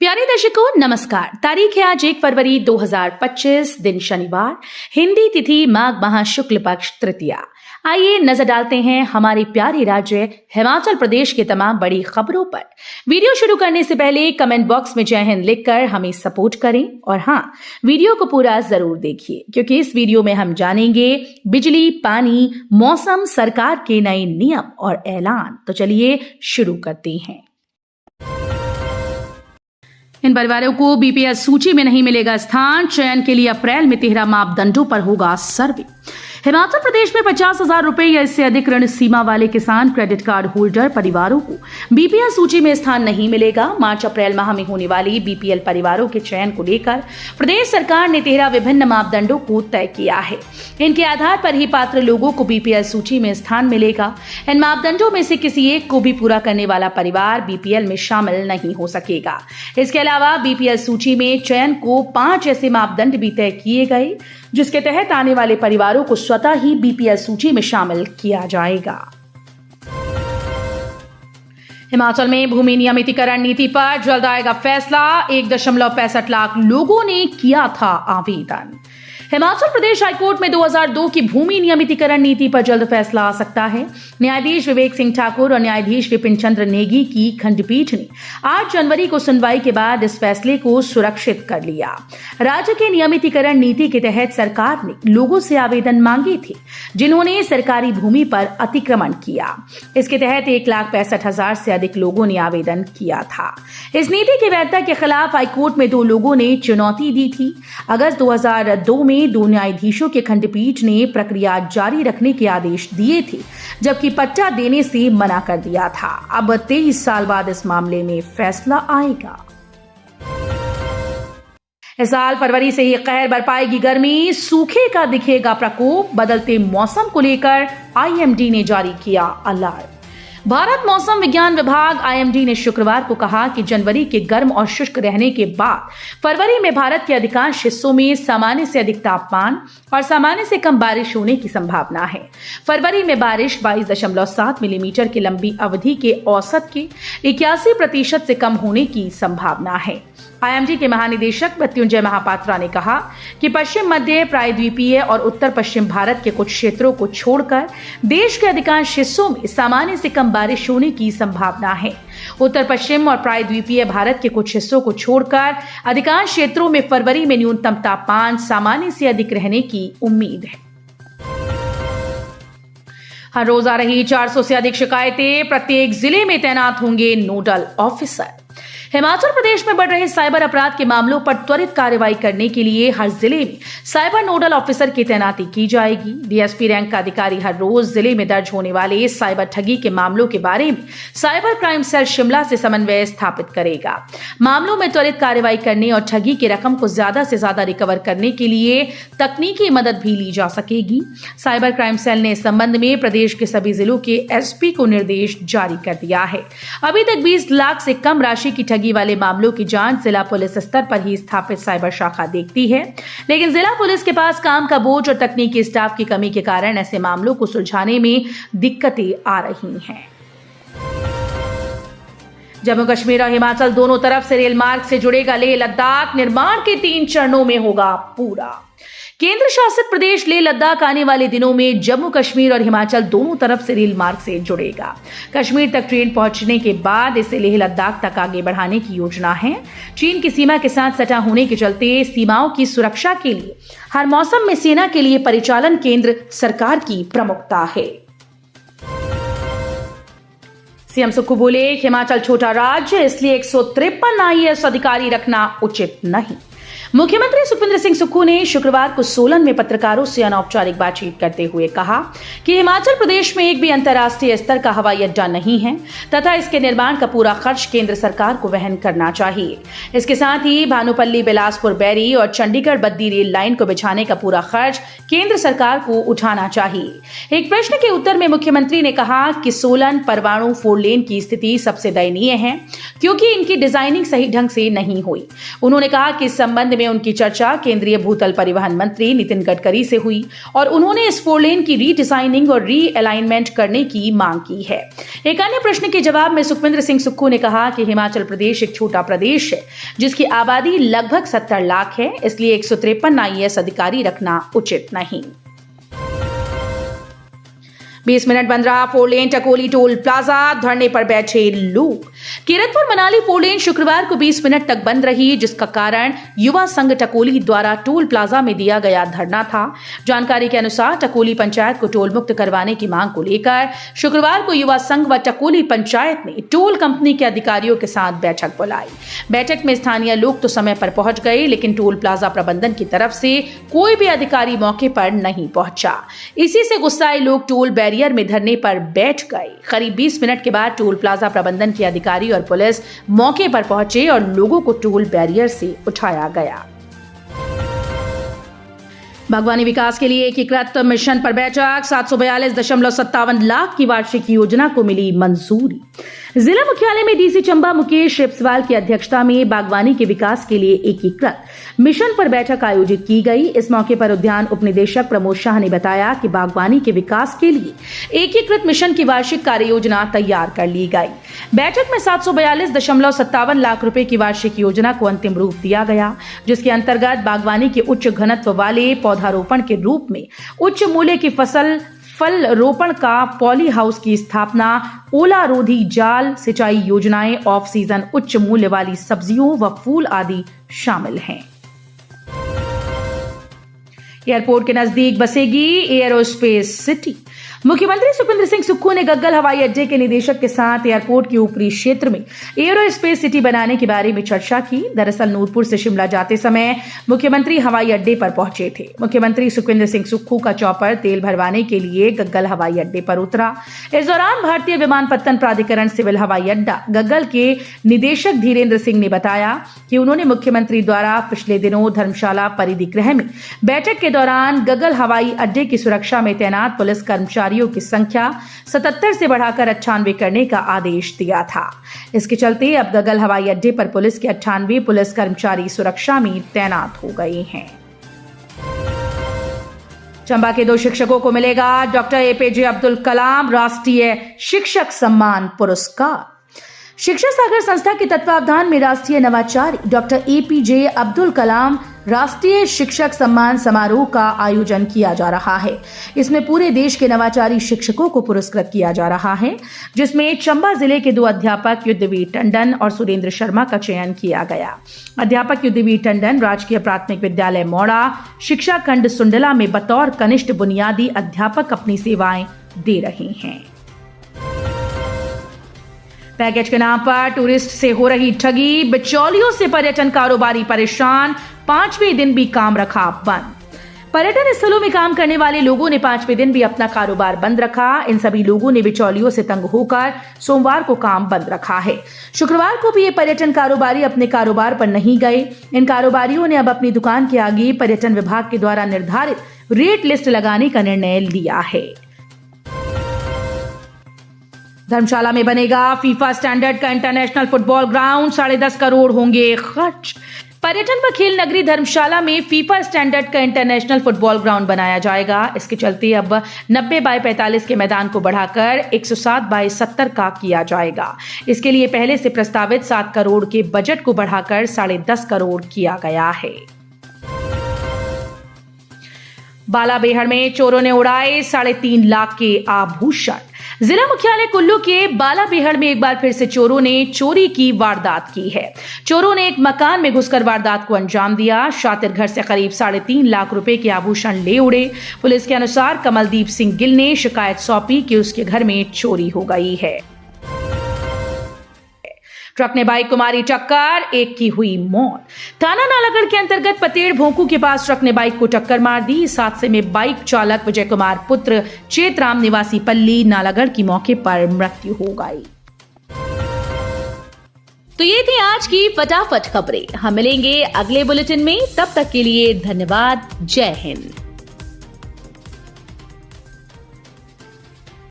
प्यारे दर्शकों नमस्कार। तारीख है आज 1 फरवरी 2025, दिन शनिवार, हिंदी तिथि माघ माह शुक्ल पक्ष तृतीया। आइए नजर डालते हैं हमारे प्यारे राज्य हिमाचल प्रदेश के तमाम बड़ी खबरों पर। वीडियो शुरू करने से पहले कमेंट बॉक्स में जय हिंद लिखकर हमें सपोर्ट करें और हाँ, वीडियो को पूरा जरूर देखिए क्योंकि इस वीडियो में हम जानेंगे बिजली, पानी, मौसम, सरकार के नए नियम और ऐलान। तो चलिए शुरू करते हैं। इन परिवारों को बीपीएल सूची में नहीं मिलेगा स्थान। चयन के लिए अप्रैल में 13 मापदंडों पर होगा सर्वे। हिमाचल प्रदेश में 50,000 रुपए या इससे अधिक ऋण सीमा वाले किसान क्रेडिट कार्ड होल्डर परिवारों को बीपीएल सूची में स्थान नहीं मिलेगा। मार्च अप्रैल माह में होने वाली बीपीएल परिवारों के चयन को लेकर प्रदेश सरकार ने 13 विभिन्न मापदंडों को तय किया है। इनके आधार पर ही पात्र लोगों को बीपीएल सूची में स्थान मिलेगा। इन मापदंडों में से किसी एक को भी पूरा करने वाला परिवार बीपीएल में शामिल नहीं हो सकेगा। इसके अलावा बीपीएल सूची में चयन को 5 ऐसे मापदंड भी तय किए गए जिसके तहत आने वाले परिवारों को स्वतः ही बीपीएल सूची में शामिल किया जाएगा। हिमाचल में भूमि नियमितीकरण नीति पर जल्द आएगा फैसला। 1.65 लाख लोगों ने किया था आवेदन। हिमाचल प्रदेश हाईकोर्ट में 2002 की भूमि नियमितीकरण नीति पर जल्द फैसला आ सकता है। न्यायाधीश विवेक सिंह ठाकुर और न्यायाधीश विपिन चंद्र नेगी की खंडपीठ ने 8 जनवरी को सुनवाई के बाद इस फैसले को सुरक्षित कर लिया। राज्य के नियमितीकरण नीति के तहत सरकार ने लोगों से आवेदन मांगे थे जिन्होंने सरकारी भूमि पर अतिक्रमण किया। इसके तहत 1,65,000 से अधिक लोगों ने आवेदन किया था। इस नीति की वैधता के खिलाफ हाईकोर्ट में 2 लोगों ने चुनौती दी थी। अगस्त 2002 में 2 न्यायाधीशों के खंडपीठ ने प्रक्रिया जारी रखने के आदेश दिए थे जबकि पट्टा देने से मना कर दिया था। अब 23 साल बाद इस मामले में फैसला आएगा। इस साल फरवरी से ही कहर बरपाएगी गर्मी। सूखे का दिखेगा प्रकोप। बदलते मौसम को लेकर आईएमडी ने जारी किया अलर्ट। भारत मौसम विज्ञान विभाग आईएमडी ने शुक्रवार को कहा कि जनवरी के गर्म और शुष्क रहने के बाद फरवरी में भारत के अधिकांश हिस्सों में सामान्य से अधिक तापमान और सामान्य से कम बारिश होने की संभावना है। फरवरी में बारिश 22.7 मिलीमीटर की लंबी अवधि के औसत के 81% से कम होने की संभावना है। आईएमडी के महानिदेशक मृत्युंजय महापात्रा ने कहा कि पश्चिम मध्य, प्रायद्वीपीय और उत्तर पश्चिम भारत के कुछ क्षेत्रों को छोड़कर देश के अधिकांश हिस्सों में सामान्य से कम बारिश होने की संभावना है। उत्तर पश्चिम और प्रायद्वीपीय भारत के कुछ हिस्सों को छोड़कर अधिकांश क्षेत्रों में फरवरी में न्यूनतम तापमान सामान्य से अधिक रहने की उम्मीद है। हर रोज आ रही 400 से अधिक शिकायतें। प्रत्येक जिले में तैनात होंगे नोडल ऑफिसर। हिमाचल प्रदेश में बढ़ रहे साइबर अपराध के मामलों पर त्वरित कार्रवाई करने के लिए हर जिले में साइबर नोडल ऑफिसर की तैनाती की जाएगी। डीएसपी रैंक का अधिकारी हर रोज जिले में दर्ज होने वाले साइबर ठगी के मामलों के बारे में साइबर क्राइम सेल शिमला से समन्वय स्थापित करेगा। मामलों में त्वरित कार्रवाई करने और ठगी की रकम को ज्यादा से ज्यादा रिकवर करने के लिए तकनीकी मदद भी ली जा सकेगी। साइबर क्राइम सेल ने इस संबंध में प्रदेश के सभी जिलों के एसपी को निर्देश जारी कर दिया है। अभी तक 20 लाख से कम राशि की ठगी वाले मामलों की जांच जिला पुलिस स्तर पर ही स्थापित साइबर शाखा देखती है, लेकिन जिला पुलिस के पास काम का बोझ और तकनीकी स्टाफ की कमी के कारण ऐसे मामलों को सुलझाने में दिक्कतें आ रही हैं। जम्मू कश्मीर और हिमाचल दोनों तरफ से रेल मार्ग से जुड़ेगा लेह लद्दाख। निर्माण के 3 चरणों में होगा पूरा। केंद्र शासित प्रदेश लेह लद्दाख आने वाले दिनों में जम्मू कश्मीर और हिमाचल दोनों तरफ से रेल मार्ग से जुड़ेगा। कश्मीर तक ट्रेन पहुंचने के बाद इसे लेह लद्दाख तक आगे बढ़ाने की योजना है। चीन की सीमा के साथ सटा होने के चलते सीमाओं की सुरक्षा के लिए हर मौसम में सेना के लिए परिचालन केंद्र सरकार की प्रमुखता है। सीएम सुक्खू बोले, हिमाचल छोटा राज्य इसलिए 153 आईएएस अधिकारी रखना उचित नहीं। मुख्यमंत्री सुखविंदर सिंह सुक्खू ने शुक्रवार को सोलन में पत्रकारों से अनौपचारिक बातचीत करते हुए कहा कि हिमाचल प्रदेश में एक भी अंतर्राष्ट्रीय स्तर का हवाई अड्डा नहीं है तथा इसके निर्माण का पूरा खर्च केंद्र सरकार को वहन करना चाहिए। इसके साथ ही भानुपल्ली, बिलासपुर, बैरी और चंडीगढ़ बद्दी रेल लाइन को बिछाने का पूरा खर्च केंद्र सरकार को उठाना चाहिए। एक प्रश्न के उत्तर में मुख्यमंत्री ने कहा कि सोलन परवाणु 4 लेन की स्थिति सबसे दयनीय है क्योंकि इनकी डिजाइनिंग सही ढंग से नहीं हुई। उन्होंने कहा कि इस संबंध में में उनकी चर्चा केंद्रीय भूतल परिवहन मंत्री नितिन गडकरी से हुई और उन्होंने इस 4 लेन की रीडिजाइनिंग और रीअलाइनमेंट करने की मांग की है। एक अन्य प्रश्न के जवाब में सुखविंदर सिंह सुक्खू ने कहा कि हिमाचल प्रदेश एक छोटा प्रदेश है जिसकी आबादी लगभग 70 लाख है, इसलिए 153 IAS अधिकारी रखना उचित नहीं। 20 मिनट बंद रहा 4 लेन टकोली टोल प्लाजा, धरने पर बैठे लोग। कीरतपुर मनाली 4 लेन शुक्रवार को 20 मिनट तक बंद रही, जिसका कारण युवा संघ टकोली द्वारा टोल प्लाजा में दिया गया धरना था। जानकारी के अनुसार टकोली पंचायत को टोल मुक्त करवाने की मांग को लेकर शुक्रवार को युवा संघ व टकोली पंचायत ने टोल कंपनी के अधिकारियों के साथ बैठक बुलाई। बैठक में स्थानीय लोग तो समय पर पहुंच गए, लेकिन टोल प्लाजा प्रबंधन की तरफ से कोई भी अधिकारी मौके पर नहीं पहुंचा। इसी से गुस्साए लोग टोल बैरियर में धरने पर बैठ गए। करीब 20 मिनट के बाद टोल प्लाजा प्रबंधन के अधिकारी और पुलिस मौके पर पहुंचे और लोगों को टोल बैरियर से उठाया गया। बागवानी विकास के लिए एकीकृत मिशन पर बैठक, 742.57 लाख की वार्षिक योजना को मिली मंजूरी। जिला मुख्यालय में डीसी चंबा मुकेश रिप्सवाल की अध्यक्षता में बागवानी के विकास के लिए एकीकृत मिशन पर बैठक आयोजित की गई। इस मौके पर उद्यान उपनिदेशक प्रमोद शाह ने बताया कि बागवानी के विकास के लिए एकीकृत मिशन की वार्षिक कार्य योजना तैयार कर ली गई। बैठक में 742.57 लाख रुपए की वार्षिक योजना को अंतिम रूप दिया गया, जिसके अंतर्गत बागवानी के उच्च घनत्व वाले पौधारोपण के रूप में उच्च मूल्य की फल रोपण का पॉली हाउस की स्थापना, ओला रोधी जाल सिंचाई योजनाएं, ऑफ सीजन उच्च मूल्य वाली सब्जियों व फूल आदि शामिल हैं। एयरपोर्ट के नजदीक बसेगी एयरोस्पेस सिटी। मुख्यमंत्री सुखविंदर सिंह सुक्खू ने गग्गल हवाई अड्डे के निदेशक के साथ एयरपोर्ट के ऊपरी क्षेत्र में एयरोस्पेस सिटी बनाने के बारे में चर्चा की। दरअसल नूरपुर से शिमला जाते समय मुख्यमंत्री हवाई अड्डे पर पहुंचे थे। मुख्यमंत्री सुखविंदर सिंह सुक्खू का चॉपर तेल भरवाने के लिए गग्गल हवाई अड्डे पर उतरा। इस दौरान भारतीय विमानपत्तन प्राधिकरण सिविल हवाई अड्डा गग्गल के निदेशक धीरेन्द्र सिंह ने बताया कि उन्होंने मुख्यमंत्री द्वारा पिछले दिनों धर्मशाला परिधिगृह में बैठक के दौरान गग्गल हवाई अड्डे की सुरक्षा में तैनात पुलिस कर्मचारियों की संख्या 77 से बढ़ाकर 98 करने का आदेश दिया था। इसके चलते अब गग्गल हवाई अड्डे पर पुलिस के 98 पुलिस कर्मचारी सुरक्षा में तैनात हो गए हैं। चंबा के 2 शिक्षकों को मिलेगा डॉक्टर APJ अब्दुल कलाम राष्ट्रीय शिक्षक सम्मान पुरस्कार। शिक्षा सागर संस्था के तत्वावधान में राष्ट्रीय नवाचारी डॉक्टर APJ अब्दुल कलाम राष्ट्रीय शिक्षक सम्मान समारोह का आयोजन किया जा रहा है। इसमें पूरे देश के नवाचारी शिक्षकों को पुरस्कृत किया जा रहा है, जिसमें चंबा जिले के 2 अध्यापक युद्धवीर टंडन और सुरेंद्र शर्मा का चयन किया गया। अध्यापक युद्धवीर टंडन राजकीय प्राथमिक विद्यालय मौड़ा शिक्षा खंड सुंडला में बतौर कनिष्ठ बुनियादी अध्यापक अपनी सेवाएं दे रहे हैं। पैकेज के नाम पर टूरिस्ट से हो रही ठगी, बिचौलियों से पर्यटन कारोबारी परेशान, 5वें दिन भी काम रखा बंद। पर्यटन स्थलों में काम करने वाले लोगों ने 5वें दिन भी अपना कारोबार बंद रखा। इन सभी लोगों ने बिचौलियों से तंग होकर सोमवार को काम बंद रखा है। शुक्रवार को भी ये पर्यटन कारोबारी अपने कारोबार पर नहीं गए। इन कारोबारियों ने अब अपनी दुकान के आगे पर्यटन विभाग के द्वारा निर्धारित रेट लिस्ट लगाने का निर्णय लिया है। धर्मशाला में बनेगा फीफा स्टैंडर्ड का इंटरनेशनल फुटबॉल ग्राउंड, 10.5 करोड़ होंगे खर्च। पर्यटन व खेल नगरी धर्मशाला में फीफा स्टैंडर्ड का इंटरनेशनल फुटबॉल ग्राउंड बनाया जाएगा। इसके चलते अब 90x45 के मैदान को बढ़ाकर 107x70 का किया जाएगा। इसके लिए पहले से प्रस्तावित 7 करोड़ के बजट को बढ़ाकर 10.5 करोड़ किया गया है। बालाबेहड़ में चोरों ने उड़ाए 3.5 लाख के आभूषण। जिला मुख्यालय कुल्लू के बालाबेहड़ में एक बार फिर से चोरों ने चोरी की वारदात की है। चोरों ने एक मकान में घुसकर वारदात को अंजाम दिया। शातिर घर से करीब 3.5 लाख रुपए के आभूषण ले उड़े। पुलिस के अनुसार कमलदीप सिंह गिल ने शिकायत सौंपी कि उसके घर में चोरी हो गई है। ट्रक ने बाइक को मारी टक्कर, एक की हुई मौत। थाना नालागढ़ के अंतर्गत पतेड़ भोंकू के पास ट्रक ने बाइक को टक्कर मार दी। इस हादसे में बाइक चालक विजय कुमार पुत्र चेतराम निवासी पल्ली नालागढ़ की मौके पर मृत्यु हो गई। तो ये थी आज की फटाफट खबरें। हम मिलेंगे अगले बुलेटिन में, तब तक के लिए धन्यवाद। जय हिंद।